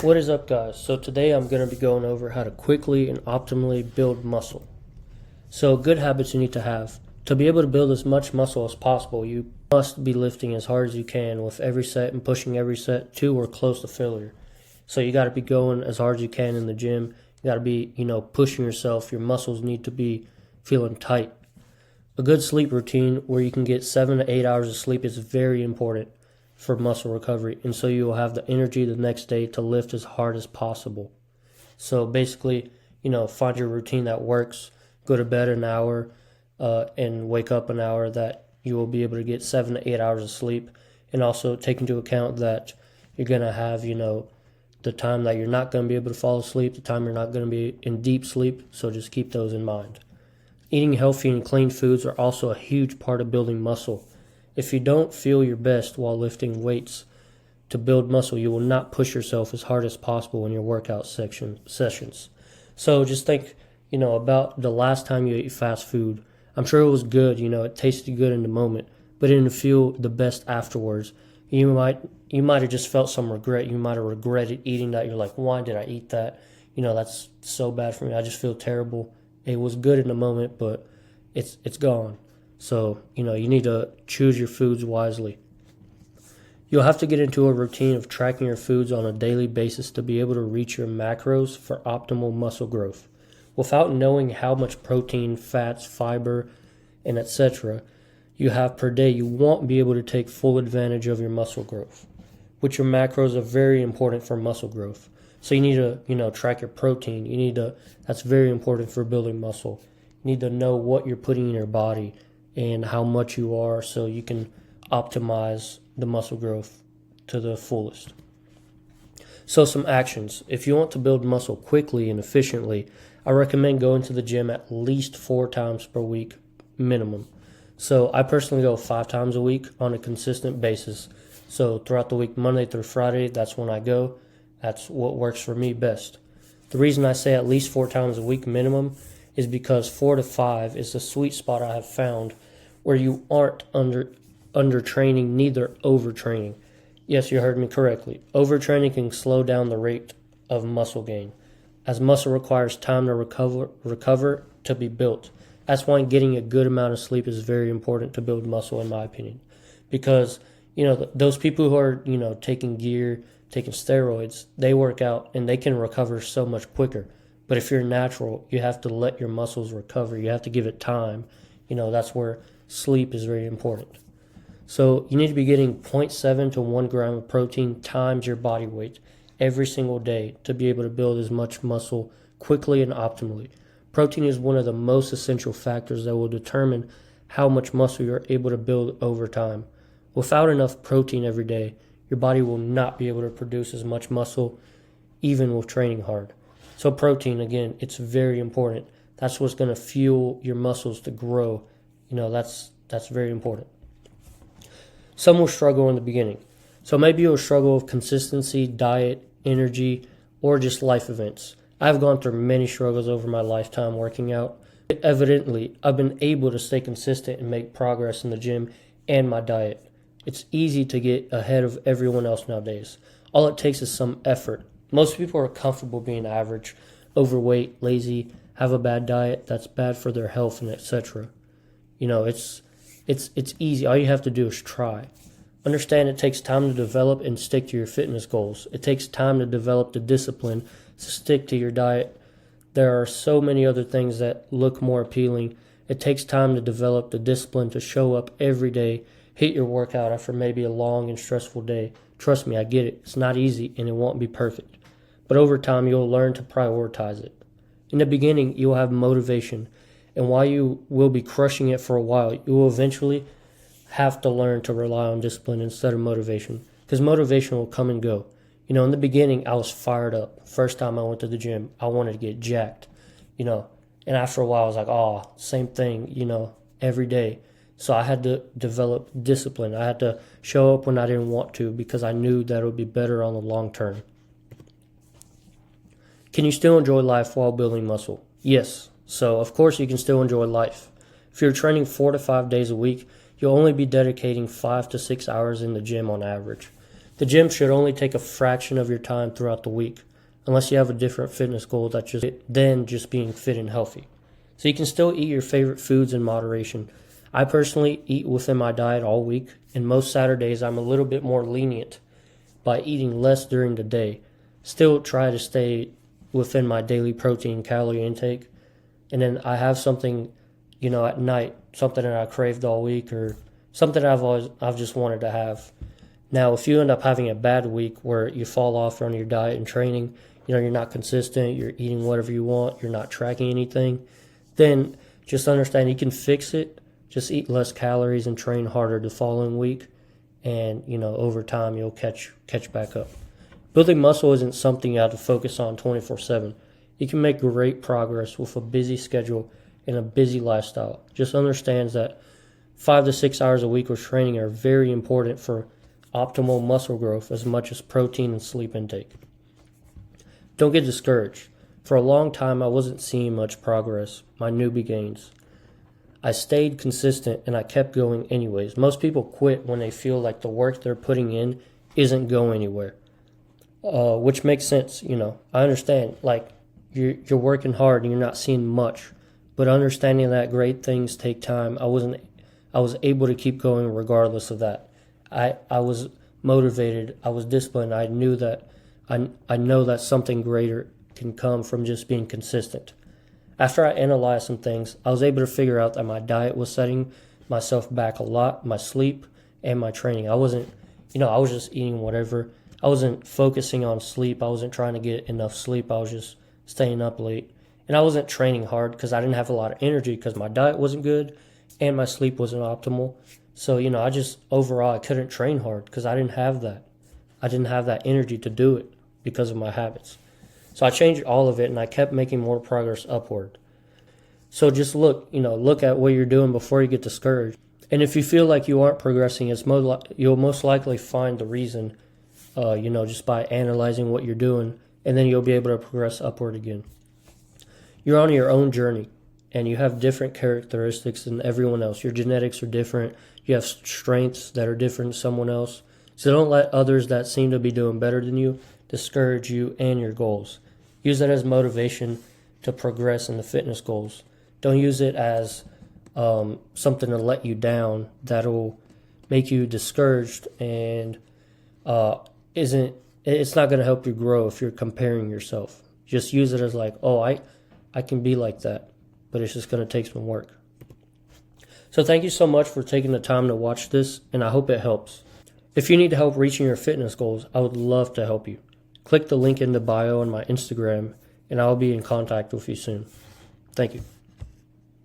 What is up, guys? So today I'm going to be going over how to quickly and optimally build muscle. So good habits you need to have. To be able to build as much muscle as possible, you must be lifting as hard as you can with every set and pushing every set to or close to failure. So you got to be going as hard as you can in the gym. You got to be, pushing yourself. Your muscles need to be feeling tight. A good sleep routine where you can get 7 to 8 hours of sleep is very important for muscle recovery, and so you will have the energy the next day to lift as hard as possible. So basically, find your routine that works. Go to bed an hour and wake up an hour that you will be able to get 7 to 8 hours of sleep, and also take into account that you're going to have, the time that you're not going to be able to fall asleep, the time you're not going to be in deep sleep, so just keep those in mind. Eating healthy and clean foods are also a huge part of building muscle. If you don't feel your best while lifting weights to build muscle, you will not push yourself as hard as possible in your workout sessions. So just think, about the last time you ate fast food. I'm sure it was good, it tasted good in the moment, but it didn't feel the best afterwards. You might have just felt some regret. You might have regretted eating that. You're like, why did I eat that? That's so bad for me. I just feel terrible. It was good in the moment, but it's gone. So, you need to choose your foods wisely. You'll have to get into a routine of tracking your foods on a daily basis to be able to reach your macros for optimal muscle growth. Without knowing how much protein, fats, fiber, and etc. you have per day, you won't be able to take full advantage of your muscle growth, which your macros are very important for muscle growth. So you need to, track your protein. That's very important for building muscle. You need to know what you're putting in your body and how much you are, so you can optimize the muscle growth to the fullest. So some actions. If you want to build muscle quickly and efficiently, I recommend going to the gym at least 4 times per week minimum. So I personally go 5 times a week on a consistent basis. So throughout the week, Monday through Friday, that's when I go. That's what works for me best. The reason I say at least 4 times a week minimum is because 4 to 5 is the sweet spot I have found where you aren't under training, neither overtraining. Yes, you heard me correctly. Overtraining can slow down the rate of muscle gain, as muscle requires time to recover to be built. That's why getting a good amount of sleep is very important to build muscle, in my opinion. Because, those people who are, taking gear, taking steroids, they work out and they can recover so much quicker. But if you're natural, you have to let your muscles recover. You have to give it time. That's where sleep is very important. So you need to be getting 0.7 to 1 gram of protein times your body weight every single day to be able to build as much muscle quickly and optimally. Protein is one of the most essential factors that will determine how much muscle you're able to build over time. Without enough protein every day, your body will not be able to produce as much muscle even with training hard. So protein, again, it's very important. That's what's going to fuel your muscles to grow. That's very important. Some will struggle in the beginning. So maybe you'll struggle with consistency, diet, energy, or just life events. I've gone through many struggles over my lifetime working out. Evidently, I've been able to stay consistent and make progress in the gym and my diet. It's easy to get ahead of everyone else nowadays. All it takes is some effort. Most people are comfortable being average, overweight, lazy, have a bad diet that's bad for their health, and etc. It's easy. All you have to do is try. Understand it takes time to develop and stick to your fitness goals. It takes time to develop the discipline to stick to your diet. There are so many other things that look more appealing. It takes time to develop the discipline to show up every day, hit your workout after maybe a long and stressful day. Trust me, I get it. It's not easy and it won't be perfect. But over time, you'll learn to prioritize it. In the beginning, you'll have motivation. And while you will be crushing it for a while, you will eventually have to learn to rely on discipline instead of motivation. Because motivation will come and go. In the beginning, I was fired up. First time I went to the gym, I wanted to get jacked. And after a while, I was like, same thing, every day. So I had to develop discipline. I had to show up when I didn't want to because I knew that it would be better on the long term. Can you still enjoy life while building muscle? Yes. So, of course, you can still enjoy life. If you're training 4 to 5 days a week, you'll only be dedicating 5 to 6 hours in the gym on average. The gym should only take a fraction of your time throughout the week, unless you have a different fitness goal that's just being fit and healthy. So you can still eat your favorite foods in moderation. I personally eat within my diet all week, and most Saturdays I'm a little bit more lenient by eating less during the day. Still try to stay within my daily protein calorie intake, and then I have something, at night, something that I craved all week or something I've just wanted to have. Now, if you end up having a bad week where you fall off on your diet and training, you're not consistent, you're eating whatever you want, you're not tracking anything, then just understand you can fix it. Just eat less calories and train harder the following week, and over time you'll catch back up. Building muscle isn't something you have to focus on 24/7. You can make great progress with a busy schedule and a busy lifestyle. Just understand that 5 to 6 hours a week of training are very important for optimal muscle growth as much as protein and sleep intake. Don't get discouraged. For a long time, I wasn't seeing much progress, my newbie gains. I stayed consistent and I kept going anyways. Most people quit when they feel like the work they're putting in isn't going anywhere, which makes sense. I understand, like, you're working hard and you're not seeing much, but understanding that great things take time, I was able to keep going regardless of that. I was motivated, I was disciplined, I knew that I know that something greater can come from just being consistent. After I analyzed some things, I was able to figure out that my diet was setting myself back a lot, my sleep and my training. I wasn't, I was just eating whatever. I wasn't focusing on sleep. I wasn't trying to get enough sleep. I was just staying up late. And I wasn't training hard because I didn't have a lot of energy because my diet wasn't good and my sleep wasn't optimal. So, I just, overall, I couldn't train hard because I didn't have that. I didn't have that energy to do it because of my habits. So I changed all of it and I kept making more progress upward. So just look at what you're doing before you get discouraged. And if you feel like you aren't progressing, you'll most likely find the reason, just by analyzing what you're doing, and then you'll be able to progress upward again. You're on your own journey and you have different characteristics than everyone else. Your genetics are different. You have strengths that are different than someone else. So don't let others that seem to be doing better than you discourage you and your goals. Use that as motivation to progress in the fitness goals. Don't use it as something to let you down that'll make you discouraged and it's not going to help you grow if you're comparing yourself. Just use it as like, I can be like that, but it's just going to take some work. So thank you so much for taking the time to watch this, and I hope it helps. If you need help reaching your fitness goals, I would love to help you. Click the link in the bio on my Instagram, and I'll be in contact with you soon. Thank you.